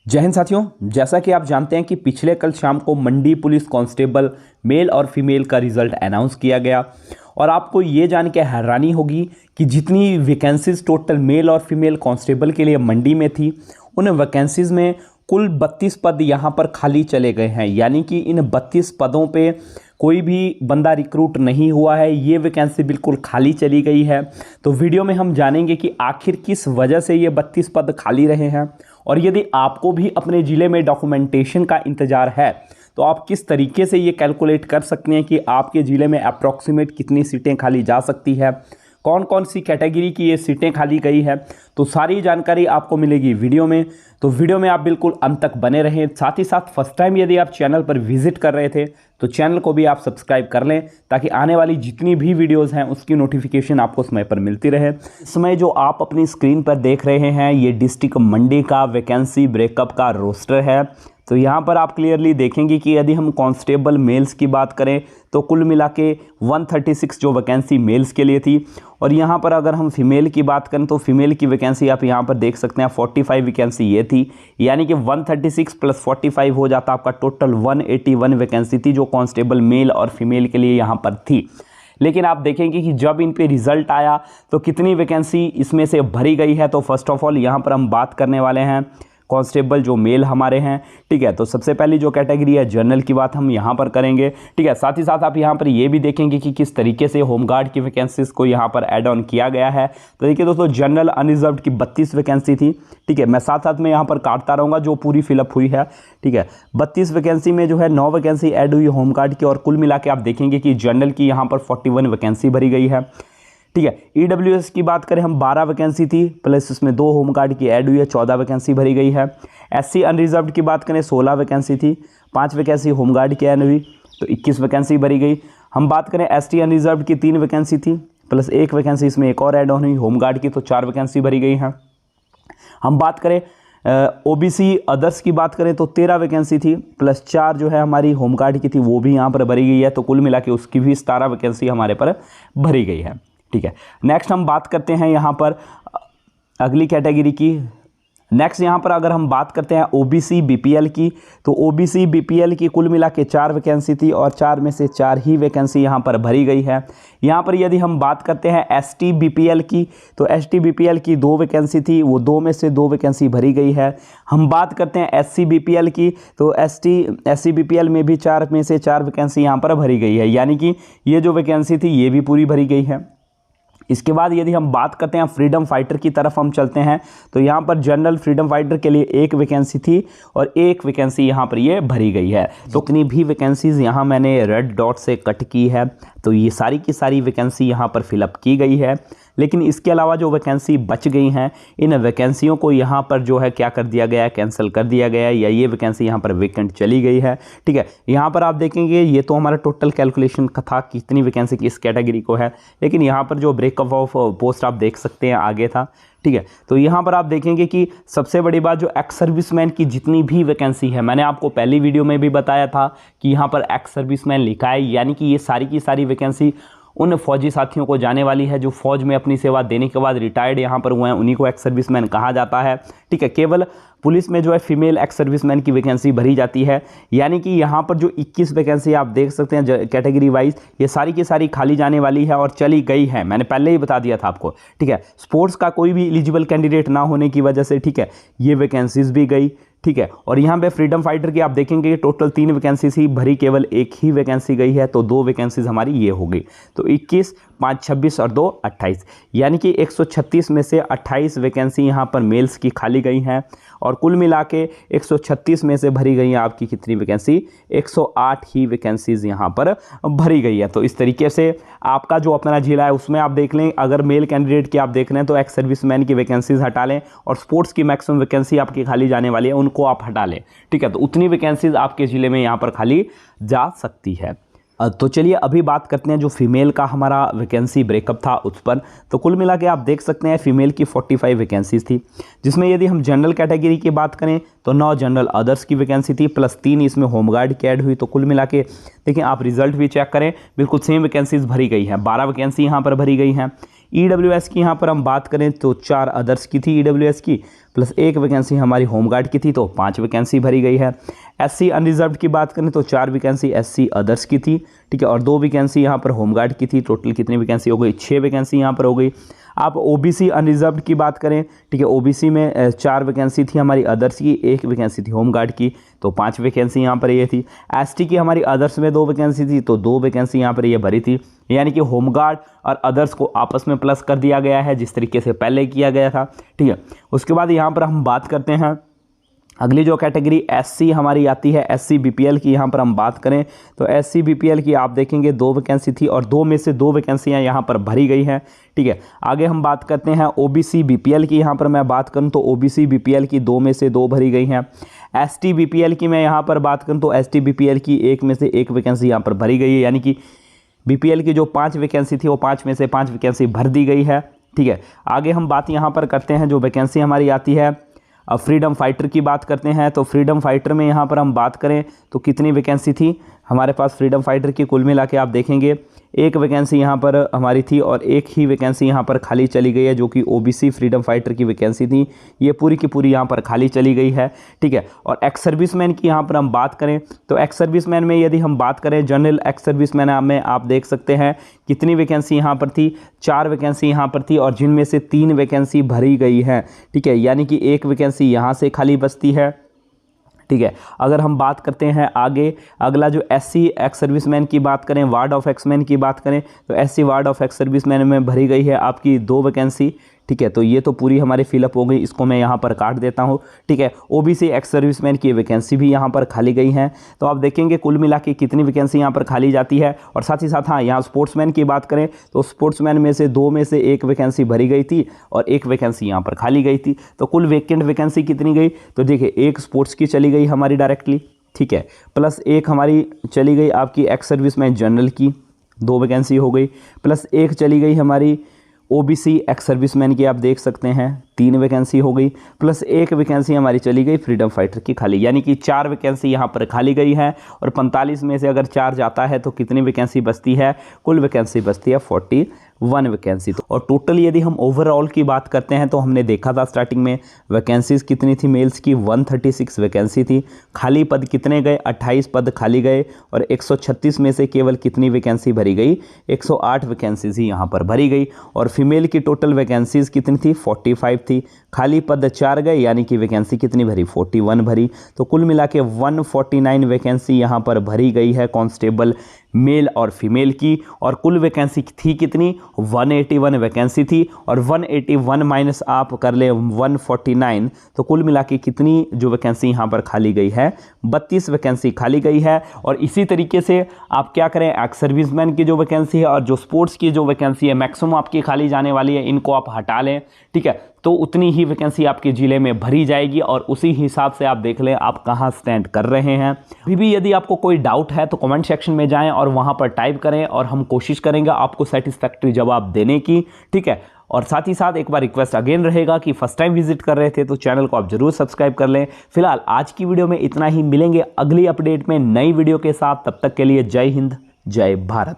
जय हिंद साथियों, जैसा कि आप जानते हैं कि पिछले कल शाम को मंडी पुलिस कांस्टेबल मेल और फीमेल का रिजल्ट अनाउंस किया गया और आपको ये जान के हैरानी होगी कि जितनी वैकेंसीज टोटल मेल और फीमेल कांस्टेबल के लिए मंडी में थी, उन वैकेंसीज में कुल 32 पद यहाँ पर खाली चले गए हैं। यानी कि इन 32 पदों पे कोई भी बंदा रिक्रूट नहीं हुआ है, ये वैकेंसी बिल्कुल खाली चली गई है। तो वीडियो में हम जानेंगे कि आखिर किस वजह से ये 32 पद खाली रहे हैं और यदि आपको भी अपने ज़िले में डॉक्यूमेंटेशन का इंतज़ार है तो आप किस तरीके से ये कैलकुलेट कर सकते हैं कि आपके ज़िले में अप्रॉक्सीमेट कितनी सीटें खाली जा सकती है, कौन कौन सी कैटेगरी की ये सीटें खाली गई है। तो सारी जानकारी आपको मिलेगी वीडियो में, तो वीडियो में आप बिल्कुल अंत तक बने रहें। साथ ही साथ फर्स्ट टाइम यदि आप चैनल पर विजिट कर रहे थे तो चैनल को भी आप सब्सक्राइब कर लें ताकि आने वाली जितनी भी वीडियोस हैं उसकी नोटिफिकेशन आपको समय पर मिलती रहे। इस समय जो आप अपनी स्क्रीन पर देख रहे हैं ये डिस्ट्रिक्ट मंडी का वैकेंसी ब्रेकअप का रोस्टर है। तो यहाँ पर आप क्लियरली देखेंगे कि यदि हम कांस्टेबल मेल्स की बात करें तो कुल मिला के 136 जो वैकेंसी मेल्स के लिए थी और यहाँ पर अगर हम फीमेल की बात करें तो फीमेल की वैकेंसी आप यहाँ पर देख सकते हैं 45 वैकेंसी ये थी। यानी कि 136 प्लस 45 हो जाता आपका टोटल 181 वैकेंसी थी जो कांस्टेबल मेल और फीमेल के लिए यहाँ पर थी। लेकिन आप देखेंगे कि जब इन पे रिजल्ट आया तो कितनी वैकेंसी इसमें से भरी गई है। तो फर्स्ट ऑफ ऑल यहाँ पर हम बात करने वाले हैं कांस्टेबल जो मेल हमारे हैं, ठीक है। तो सबसे पहली जो कैटेगरी है जनरल की बात हम यहाँ पर करेंगे, ठीक है। साथ ही साथ आप यहाँ पर ये भी देखेंगे कि किस तरीके से होमगार्ड की वैकेंसीज को यहाँ पर ऐड ऑन किया गया है। तो देखिए दोस्तों, जनरल अनरिजर्व्ड की 32 वैकेंसी थी, ठीक है। मैं साथ साथ में यहाँ पर काटता रहूँगा जो पूरी फिलअप हुई है, ठीक है। 32 वैकेंसी में जो है 9 वैकेंसी ऐड हुई होमगार्ड की और कुल मिला के आप देखेंगे कि जनरल की यहाँ पर 41 वैकेंसी भरी गई है, ठीक है। ईडब्ल्यूएस की बात करें हम 12 वैकेंसी थी प्लस उसमें 2 होमगार्ड की ऐड हुई है, 14 वैकेंसी भरी गई है। एससी अनरिजर्व्ड की बात करें 16 वैकेंसी थी, 5 वैकेंसी होमगार्ड की ऐड हुई तो 21 वैकेंसी भरी गई। हम बात करें एसटी अनरिजर्व्ड की 3 वैकेंसी थी प्लस 1 वैकेंसी इसमें एक और ऐड ऑन हुई होमगार्ड की तो 4 वैकेंसी भरी गई है। हम बात करें ओबीसी अदर्स की बात करें तो 13 वैकेंसी थी प्लस 4 जो है हमारी होमगार्ड की थी वो भी यहाँ पर भरी गई है। तो कुल मिला के उसकी भी 17 वैकेंसी हमारे पर भरी गई है, ठीक है। नेक्स्ट हम बात करते हैं यहाँ पर अगली कैटेगरी की। नेक्स्ट यहाँ पर अगर हम बात करते हैं ओबीसी बीपीएल की तो ओबीसी बीपीएल की कुल मिला के 4 वैकेंसी थी और 4 में से 4 ही वैकेंसी यहाँ पर भरी गई है। यहाँ पर यदि हम बात करते हैं एसटी बीपीएल की तो एसटी बीपीएल की 2 वैकेंसी थी, वो 2 में से 2 वैकेंसी भरी गई है। हम बात करते हैं एससी बीपीएल की तो एससी बीपीएल में भी 4 में से 4 वैकेंसी यहाँ पर भरी गई है। यानी कि ये जो वैकेंसी थी ये भी पूरी भरी गई है। इसके बाद यदि हम बात करते हैं फ्रीडम फाइटर की तरफ हम चलते हैं तो यहाँ पर जनरल फ्रीडम फाइटर के लिए 1 वैकेंसी थी और 1 वैकेंसी यहाँ पर ये भरी गई है। तो कितनी भी वैकेंसीज यहाँ मैंने रेड डॉट से कट की है तो ये सारी की सारी वैकेंसी यहाँ पर फिलअप की गई है। लेकिन इसके अलावा जो वैकेंसी बच गई हैं इन वैकेंसियों को यहाँ पर जो है क्या कर दिया गया है, कैंसिल कर दिया गया है या ये वैकेंसी यहाँ पर वेकेंट चली गई है, ठीक है। यहाँ पर आप देखेंगे ये तो हमारा टोटल कैलकुलेशन था कितनी वैकेंसी किस कैटेगरी को है, लेकिन यहाँ पर जो ब्रेकअप ऑफ पोस्ट आप देख सकते हैं आगे था, ठीक है। तो यहाँ पर आप देखेंगे कि सबसे बड़ी बात जो एक्स सर्विसमैन की जितनी भी वैकेंसी है, मैंने आपको पहली वीडियो में भी बताया था कि यहाँ पर एक्स सर्विसमैन लिखा है, यानी कि ये सारी की सारी वैकेंसी उन फौजी साथियों को जाने वाली है जो फौज में अपनी सेवा देने के बाद रिटायर्ड यहाँ पर हुए हैं, उन्हीं को एक्स सर्विसमैन कहा जाता है, ठीक है। केवल पुलिस में जो है फीमेल एक्स सर्विसमैन की वैकेंसी भरी जाती है। यानी कि यहाँ पर जो 21 वैकेंसी आप देख सकते हैं कैटेगरी वाइज ये सारी की सारी खाली जाने वाली है और चली गई है, मैंने पहले ही बता दिया था आपको, ठीक है। स्पोर्ट्स का कोई भी एलिजिबल कैंडिडेट ना होने की वजह से, ठीक है, ये वैकेंसीज भी गई, ठीक है। और यहाँ पे फ्रीडम फाइटर की आप देखेंगे कि टोटल 3 वैकेंसी थी भरी, केवल 1 ही वैकेंसी गई है तो 2 वैकेंसीज हमारी ये हो गई। तो 21, 5, 26 और 2, 28, यानी कि 136 में से 28 वैकेंसी यहाँ पर मेल्स की खाली गई हैं और कुल मिला के 136 में से भरी गई हैं आपकी कितनी वैकेंसी, 108 ही वैकेंसीज यहाँ पर भरी गई है। तो इस तरीके से आपका जो अपना जिला है उसमें आप देख लें, अगर मेल कैंडिडेट की आप देख रहे हैं तो एक्स सर्विसमैन की वैकेंसीज हटा लें और स्पोर्ट्स की मैक्सिमम वैकेंसी आपकी खाली जाने वाली है उनको आप हटा लें, ठीक है। तो उतनी वैकेंसीज आपके ज़िले में यहाँ पर खाली जा सकती है। तो चलिए अभी बात करते हैं जो फीमेल का हमारा वैकेंसी ब्रेकअप था उस पर। तो कुल मिला के आप देख सकते हैं फीमेल की 45 वैकेंसीज थी, जिसमें यदि हम जनरल कैटेगरी की बात करें तो 9 जनरल अदर्स की वैकेंसी थी प्लस 3 इसमें होमगार्ड की ऐड हुई। तो कुल मिला के देखिए आप रिजल्ट भी चेक करें, बिल्कुल सेम वैकेंसीज भरी गई हैं, 12 वैकेंसी यहाँ पर भरी गई हैं। ईडब्ल्यूएस की यहाँ पर हम बात करें तो 4 अदर्स की थी ईडब्ल्यूएस की प्लस 1 वैकेंसी हमारी होमगार्ड की थी तो 5 वैकेंसी भरी गई है। SC अनरिजर्व्ड की बात करें तो 4 वैकेंसी SC अदर्स की थी, ठीक है, और 2 वैकेंसी यहाँ पर होमगार्ड की थी। टोटल कितनी वैकेंसी हो गई? 6 वैकेंसी यहाँ पर हो गई। आप OBC अनरिजर्व्ड की बात करें, ठीक है, OBC में 4 वैकेंसी थी हमारी अदर्स की, 1 वैकेंसी थी होमगार्ड की, तो 5 वैकेंसी यहाँ पर ये थी। ST की हमारी अदर्स में 2 वैकेंसी थी, तो 2 वैकेंसी यहाँ पर ये भरी थी। यानी कि होमगार्ड और अदर्स को आपस में प्लस कर दिया गया है जिस तरीके से पहले किया गया था, ठीक है। उसके बाद यहाँ पर हम बात करते हैं अगली जो कैटेगरी SC हमारी आती है, SC BPL की यहाँ पर हम बात करें तो SC BPL की आप देखेंगे 2 वैकेंसी थी और 2 में से 2 वैकेंसियाँ यहाँ पर भरी गई हैं, ठीक है। आगे हम बात करते हैं OBC BPL की। यहाँ पर मैं बात करूँ तो OBC BPL की 2 में से 2 भरी गई हैं। ST BPL की मैं यहाँ पर बात करूँ तो ST BPL की 1 में से 1 वैकेंसी यहाँ पर भरी गई है, यानी कि BPL की जो 5 वैकेंसी थी वो 5 में से 5 वैकेंसी भर दी गई है, ठीक है। आगे हम बात यहाँ पर करते हैं जो वैकेंसी हमारी आती है, अब फ्रीडम फाइटर की बात करते हैं। तो फ्रीडम फाइटर में यहाँ पर हम बात करें तो कितनी वैकेंसी थी हमारे पास फ्रीडम फाइटर की? कुल मिला के आप देखेंगे 1 वैकेंसी यहाँ पर हमारी थी और 1 ही वैकेंसी यहाँ पर खाली चली गई है जो कि OBC फ्रीडम फाइटर की वैकेंसी थी, ये पूरी की पूरी यहाँ पर खाली चली गई है, ठीक है। और एक्स सर्विसमैन की यहाँ पर हम बात करें तो एक्स सर्विसमैन में यदि हम बात करें जनरल एक्स सर्विसमैन में आप देख सकते हैं कितनी वैकेंसी यहाँ पर थी? 4 वैकेंसी यहाँ पर थी और जिनमें से 3 वैकेंसी भरी गई है, ठीक है, यानी कि 1 वैकेंसी यहाँ से खाली बचती है, ठीक है। अगर हम बात करते हैं आगे अगला जो SC एक्स सर्विसमैन की बात करें, वार्ड ऑफ एक्समैन की बात करें तो SC ward of ex serviceman में भरी गई है आपकी 2 वैकेंसी, ठीक है। तो ये तो पूरी हमारी फिलअप हो गई, इसको मैं यहाँ पर काट देता हूँ, ठीक है। OBC एक्स सर्विसमैन की वैकेंसी भी यहाँ पर खाली गई हैं। तो आप देखेंगे कुल मिला के कितनी वैकेंसी यहाँ पर खाली जाती है। और साथ ही साथ हाँ, यहाँ स्पोर्ट्समैन की बात करें तो स्पोर्ट्समैन में से 2 में से 1 वैकेंसी भरी गई थी और 1 वैकेंसी यहाँ पर खाली गई थी। तो कुल वैकेंट वैकेंसी कितनी गई? तो देखिए 1 स्पोर्ट्स की चली गई हमारी डायरेक्टली, ठीक है, प्लस 1 हमारी चली गई आपकी एक्स सर्विसमैन जनरल की, 2 वैकेंसी हो गई, प्लस 1 चली गई हमारी OBC एक्स सर्विसमैन की, आप देख सकते हैं 3 वैकेंसी हो गई, प्लस 1 वैकेंसी हमारी चली गई फ्रीडम फाइटर की खाली, यानी कि 4 वैकेंसी यहाँ पर खाली गई है। और 45 में से अगर 4 जाता है तो कितनी वैकेंसी बचती है? कुल वैकेंसी बचती है 41 वैकेंसी। तो और टोटल यदि हम ओवरऑल की बात करते हैं तो हमने देखा था स्टार्टिंग में वैकेंसीज कितनी थी मेल्स की? 136 वैकेंसी थी। खाली पद कितने गए? 28 पद खाली गए और 136 में से केवल कितनी वैकेंसी भरी गई? 108 वैकेंसीज ही यहाँ पर भरी गई। और फीमेल की टोटल वैकेंसीज कितनी थी? 45 थी। खाली पद 4 गए, यानी कि वैकेंसी कितनी भरी? 41 भरी। तो कुल मिला के 149 वैकेंसी यहाँ पर भरी गई है कांस्टेबल मेल और फीमेल की। और कुल वैकेंसी थी कितनी? 181 वैकेंसी थी और 181 माइनस आप कर ले 149, तो कुल मिला के कितनी जो वैकेंसी यहाँ पर खाली गई है? 32 वैकेंसी खाली गई है। और इसी तरीके से आप क्या करें, एक्स सर्विसमैन की जो वैकेंसी है और जो स्पोर्ट्स की जो वैकेंसी है मैक्सिमम आपकी खाली जाने वाली है, इनको आप हटा लें, ठीक है, तो उतनी ही वैकेंसी आपके ज़िले में भरी जाएगी और उसी हिसाब से आप देख लें आप कहाँ स्टैंड कर रहे हैं। अभी भी यदि आपको कोई डाउट है तो कमेंट सेक्शन में जाएं और वहाँ पर टाइप करें और हम कोशिश करेंगे आपको सेटिस्फैक्ट्री जवाब देने की, ठीक है। और साथ ही साथ एक बार रिक्वेस्ट अगेन रहेगा कि फर्स्ट टाइम विजिट कर रहे थे तो चैनल को आप जरूर सब्सक्राइब कर लें। फिलहाल आज की वीडियो में इतना ही, मिलेंगे अगली अपडेट में नई वीडियो के साथ, तब तक के लिए जय हिंद, जय भारत।